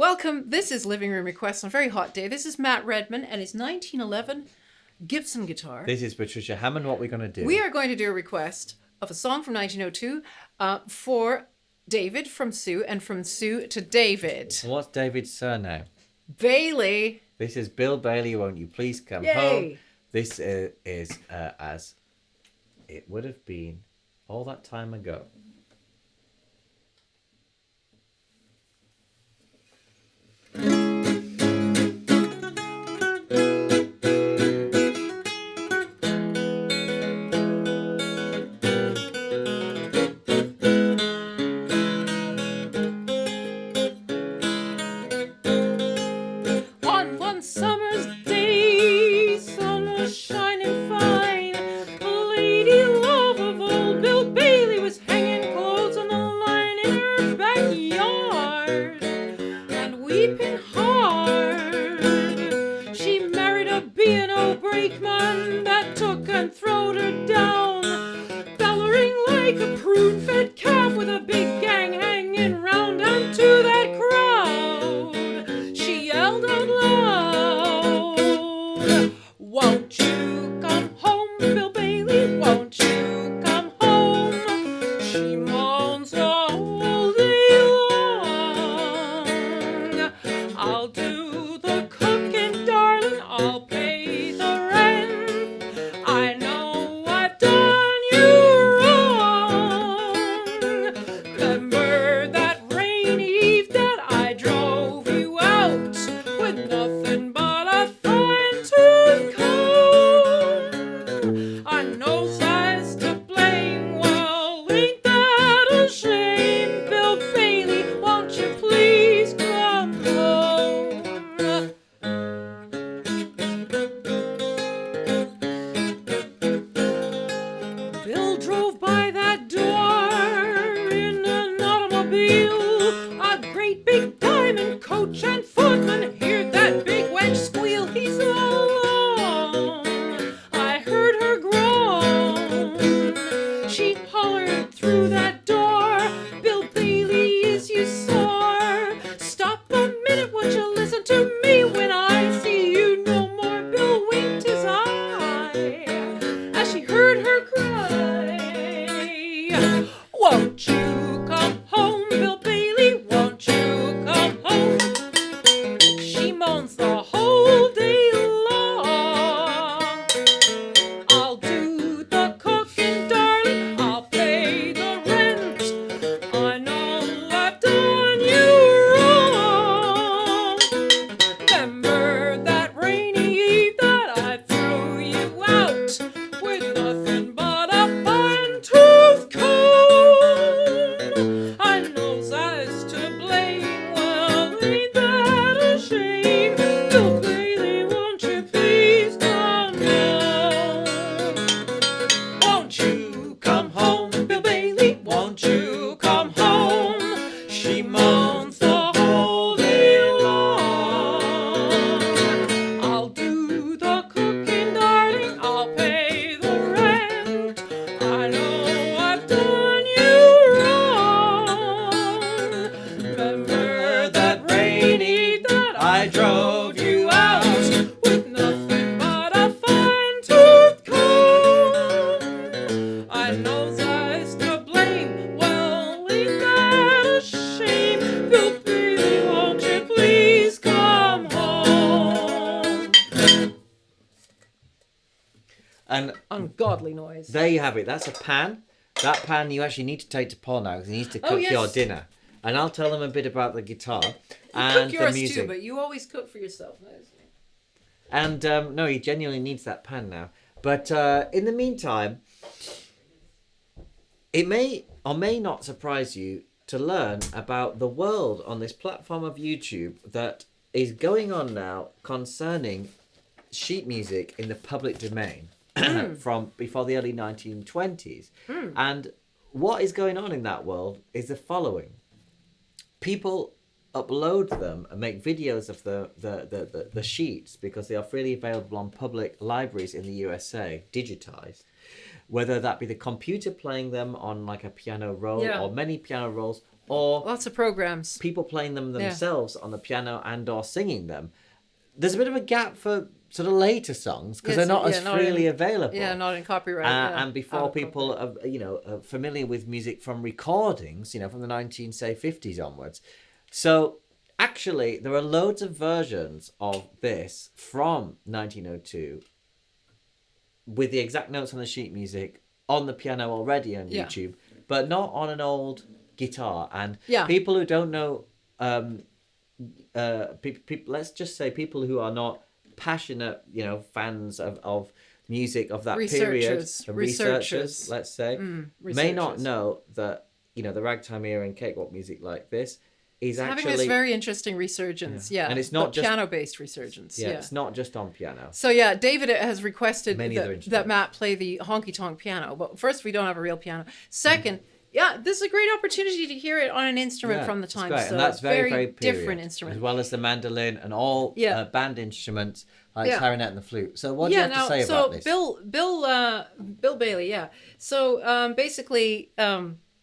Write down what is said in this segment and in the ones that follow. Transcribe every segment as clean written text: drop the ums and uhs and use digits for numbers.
Welcome. This is Living Room Requests on a very hot day. This is Matt Redman and his 1911 Gibson guitar. This is Patricia Hammond. What we're going to do? We are going to do a request of a song from 1902 for David from Sue and from Sue to David. What's David's surname? Bailey. This is Bill Bailey. Won't you please come Yay. home? This is as it would have been all that time ago. Ungodly noise. There you have it. That's a pan. That pan you actually need to take to Paul now because he needs to cook your dinner. And I'll tell him a bit about the guitar and cook yours the music. too, but you always cook for yourself. And no, he genuinely needs that pan now. But in the meantime, it may or may not surprise you to learn about the world on this platform of YouTube that is going on now concerning sheet music in the public domain. From before the early 1920s. And what is going on in that world is the following. People upload them and make videos of the sheets because they are freely available on public libraries in the USA, digitized. Whether that be the computer playing them on like a piano roll or many piano rolls, or Lots of programs. people playing them themselves on the piano and or singing them. There's a bit of a gap for sort of later songs because they're not as freely available. Yeah, not in copyright. And before people are familiar with music from recordings, from the 1950s onwards. So actually, there are loads of versions of this from 1902 with the exact notes on the sheet music on the piano already on YouTube, but not on an old guitar. And people who don't know, let's just say people who are not passionate, fans of music of that period, researchers, let's say, may not know that, the ragtime era and cakewalk music like this is actually having this very interesting resurgence. And it's not just piano-based resurgence. It's not just on piano. So David has requested that Matt play the honky-tonk piano. But first, we don't have a real piano. Second, this is a great opportunity to hear it on an instrument from the time. So and that's very, very different instrument. As well as the mandolin and all band instruments like clarinet and the flute. So what do you have to say about this? Bill Bailey, So basically,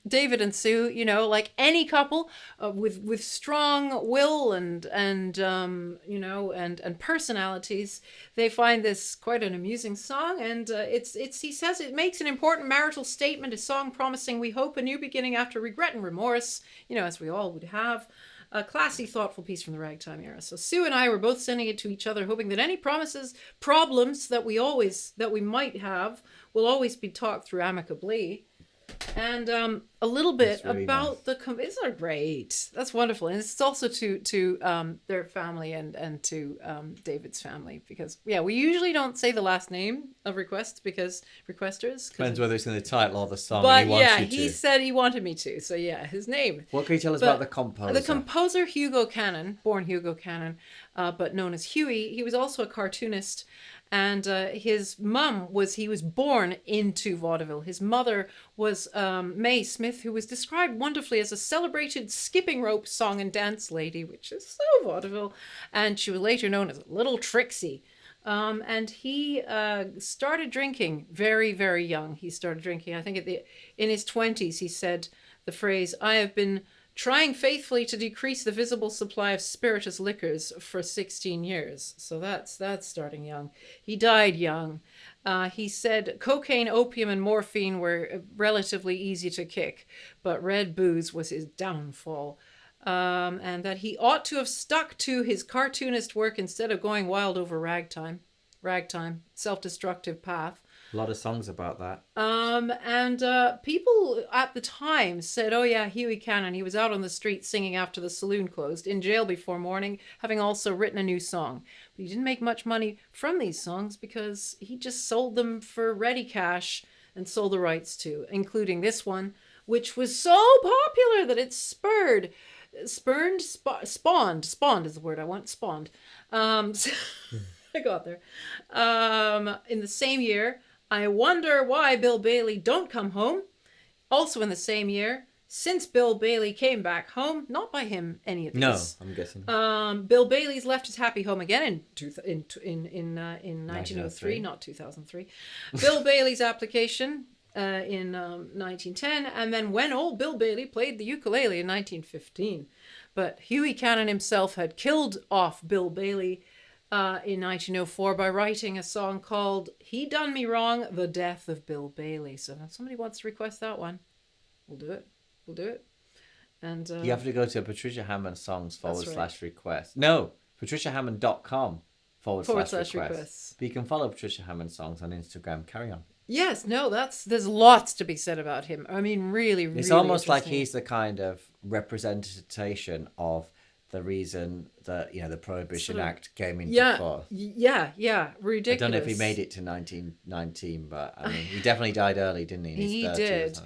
David and Sue, like any couple with strong will and personalities, they find this quite an amusing song, and he says it makes an important marital statement, a song promising, we hope, a new beginning after regret and remorse, as we all would have. A classy, thoughtful piece from the ragtime era. So Sue and I were both sending it to each other, hoping that any problems that we might have will always be talked through amicably. And a little bit really about nice. It's great. That's wonderful, and it's also to their family and to David's family, because we usually don't say the last name of requesters. Depends whether it's in the title or the song. But he said he wanted me to. So his name. What can you tell us about the composer? The composer Hugo Cannon, born Hugo Cannon, but known as Hughie. He was also a cartoonist. And his mum he was born into vaudeville. His mother was Mae Smith, who was described wonderfully as a celebrated skipping rope song and dance lady, which is so vaudeville. And she was later known as Little Trixie. And he started drinking very, very young. He started drinking, I think in his 20s, he said the phrase, "I have been trying faithfully to decrease the visible supply of spirituous liquors for 16 years. So that's starting young. He died young. He said cocaine, opium, and morphine were relatively easy to kick, but red booze was his downfall. And that he ought to have stuck to his cartoonist work instead of going wild over ragtime, self-destructive path. A lot of songs about that. And people at the time said, Hughie Cannon, he was out on the street singing after the saloon closed, in jail before morning, having also written a new song. But he didn't make much money from these songs because he just sold them for ready cash and sold the rights to, including this one, which was so popular that it spawned is the word I want, spawned. I got there. In the same year, I Wonder Why Bill Bailey Don't Come Home. Also in the same year, Since Bill Bailey Came Back Home. Not by him, any of these. No, I'm guessing. Bill Bailey's left his happy home again in 1903, not 2003. Bill Bailey's Application in 1910. And then When Old Bill Bailey Played the Ukulele in 1915. But Hughie Cannon himself had killed off Bill Bailey in 1904 by writing a song called He Done Me Wrong, The Death of Bill Bailey. So if somebody wants to request that one, we'll do it. And you have to go to Patricia Hammond songs / request. No, patriciahammond.com / request. But you can follow Patricia Hammond songs on Instagram. Carry on. Yes, no, there's lots to be said about him. I mean, really, it's almost like he's the kind of representation of the reason that the Prohibition Act came into force. Yeah, ridiculous. I don't know if he made it to 1919, but I mean, he definitely died early, didn't he? He did.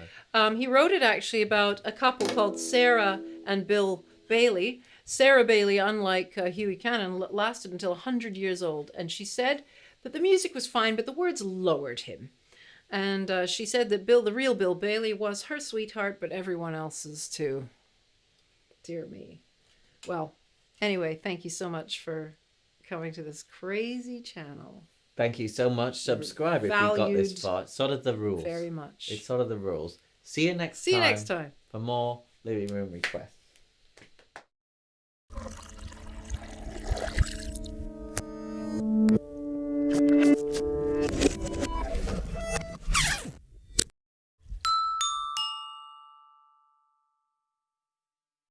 He wrote it actually about a couple called Sarah and Bill Bailey. Sarah Bailey, unlike Hughie Cannon, lasted until 100 years old, and she said that the music was fine, but the words lowered him. And she said that the real Bill Bailey was her sweetheart, but everyone else's too. Dear me. Well, anyway, thank you so much for coming to this crazy channel. Thank you so much. Subscribe if you got this far. It's sort of the rules. Very much. It's sort of the rules. See you next time. For more living room requests.